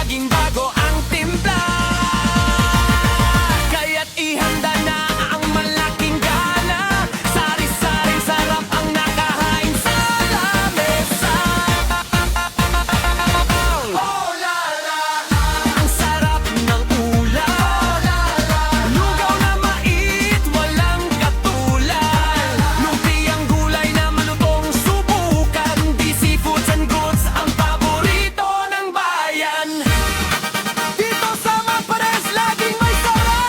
laging bago ang timpla. Kaya't ihanda na ang malaking gana. Sari-saring sarap ang nakahain sa lamesa. Oh la la, ang sarap ng ulam. Lugaw na mait, walang katulad. Lumpiang gulay na malutong subukan. DC Foods and Goods ang paborito ng bayan. Dito sa Mapares, laging may sarap.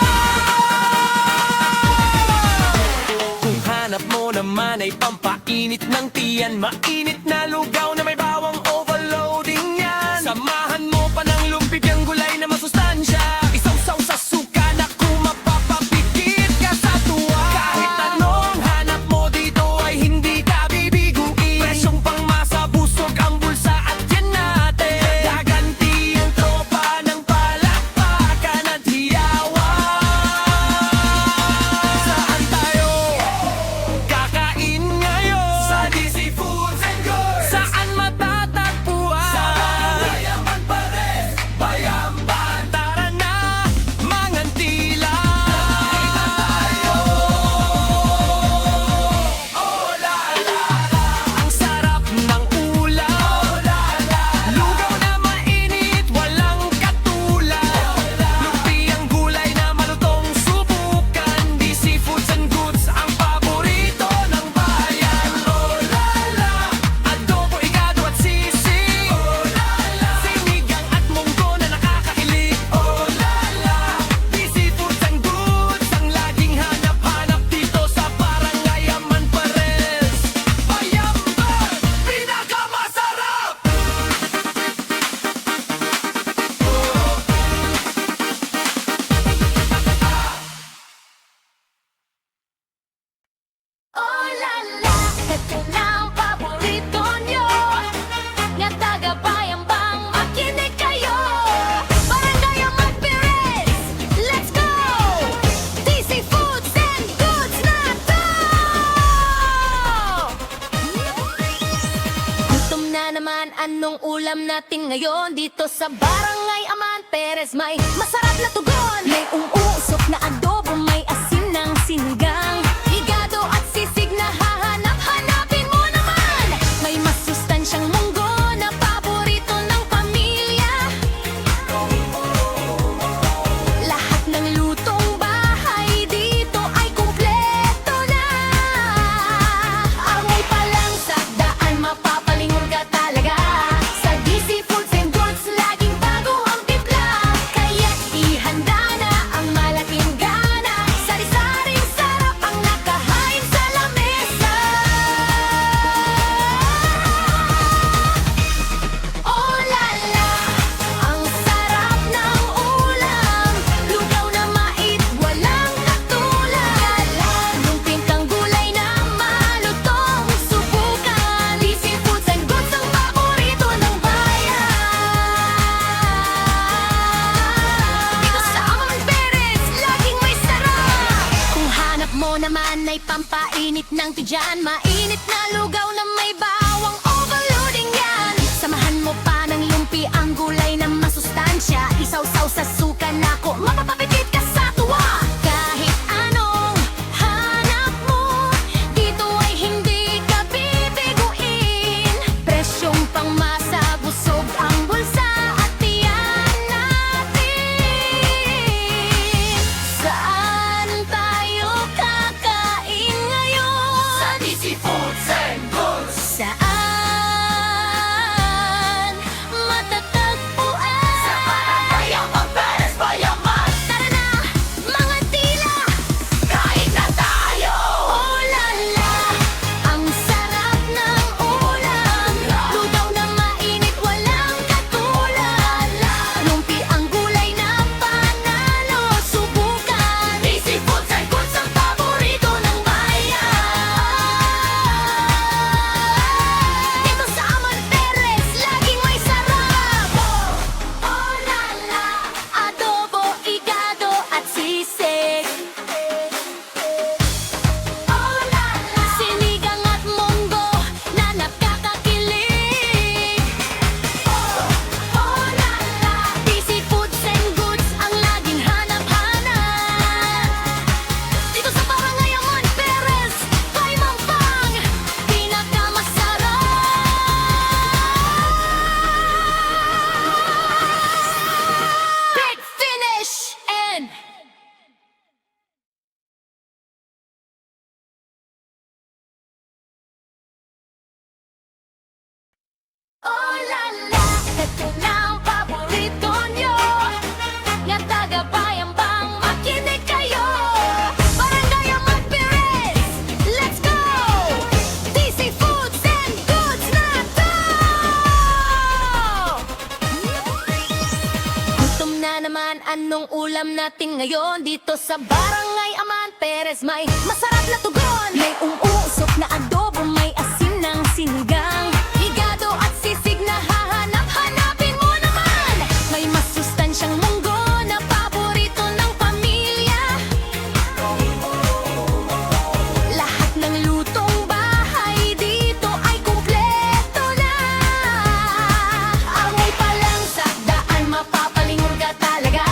Kung hanap mo naman ay pampainit ng tiyan, mainit na lugaw na may bawang overloading yan. Samahan mo pa ng lumpiang gulay na masustansya. Isaw-saw sa suka na kung mapapapikit ka sa tuwa. Kahit anong hanap mo dito ay hindi ka bibiguin. Presyong pangmasa, busog ang bulsa at yan natin. Gaganti ang tropa ng palakpakan at hiyawan. Saan tayo kakain ngayon? Sa DC Foods and Goods. Saan matatagpuan? Sa Barangay Mapares, Bayamban. Tara na, mangantila. Oh la la, ang sarap ng ulam. Lugaw na mainit, walang katulad. Lumpiang gulay na malutong subukan. DC Foods and Goods ang paborito ng bayan. Oh la la, adobo, igado at sisig. Oh la la, sinigang at munggo na nakakakilig. Oh la la, DC Foods and Goods ang laging hanap-hanap dito sa Barangay Mapares, Bayamban, pinakamasarap. Oh la la, ito na ang paborito nyo. Nga taga Bayambang, makinig kayo. Barangay Mapares, let's go! DC Foods and Goods na to! Gutom na naman, anong ulam natin ngayon? Dito sa Barangay Mapares, may masarap na tugon. May umuusok na adobo, may asin ng sinigang. Higado at sisig na hahanap-hanapin mo naman. May masustansyang munggo na paborito ng pamilya. Lahat ng lutong bahay dito ay kumpleto na. Amoy pa lang sa daan, mapapalingon ka talaga. Sa DC Foods and Goods, laging bago ang timpla. Kaya't ihanda na ang malaking gana. Sari-saring sarap ang nakahain sa lamesa. Oh la la, ang sarap ng ulam. Lugaw na mait, walang katulad. Lumping kang gulay na malutong subukan. DC Foods and Goods ang paborito ng bayan. Dito sa Mapares, laging may sarap. Kung hanap mo naman ay pampainit ng tiyan, mainit na lugaw na may bawang overloading yan. Samahan mo pa ng lumpi ang gulay na masustansya. Isaw-saw sa suka na kung mapapapikit ka sa tuwa. Kahit anong hanap mo, dito ay hindi ka bibiguin. Presyong pangmasa, busog ang bulsa at tiyan natin. Saan tayo kakain ngayon? Sa DC Foods and Goods. Saan matatagpuan? Sa Barangay Mapares, naman anong ulam natin ngayon. Dito sa Barangay Aman Perez may masarap na tugon. May umuusok na adobo, may asin ng sinigang, higado at sisig na hahanap-hanapin mo naman. May masustansyang munggo na paborito ng pamilya. Lahat ng lutong bahay dito ay kumpleto na. Amoy pa lang sa daan, mapapalingon ka talaga.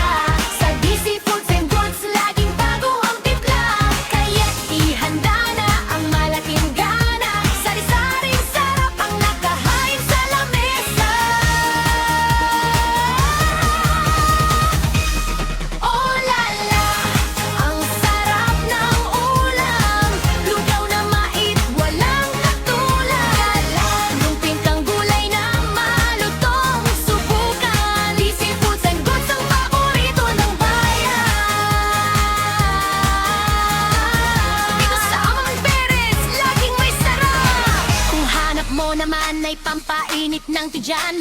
Sa DC Foods and Goods, laging bago ang timpla. Kaya't ihanda na ang malaking gana. Sari-saring sarap ang nakahain sa lamesa. Oh la la, ang sarap ng ulam. Lugaw na mait, walang katulad. Yung pintang gulay na malutong, subukan. DC Foods and Goods ang paborito ng bayan. Dito sa Amang Perez, laging may sarap. Kung hanap mo naman ay pampainit ng tiyan,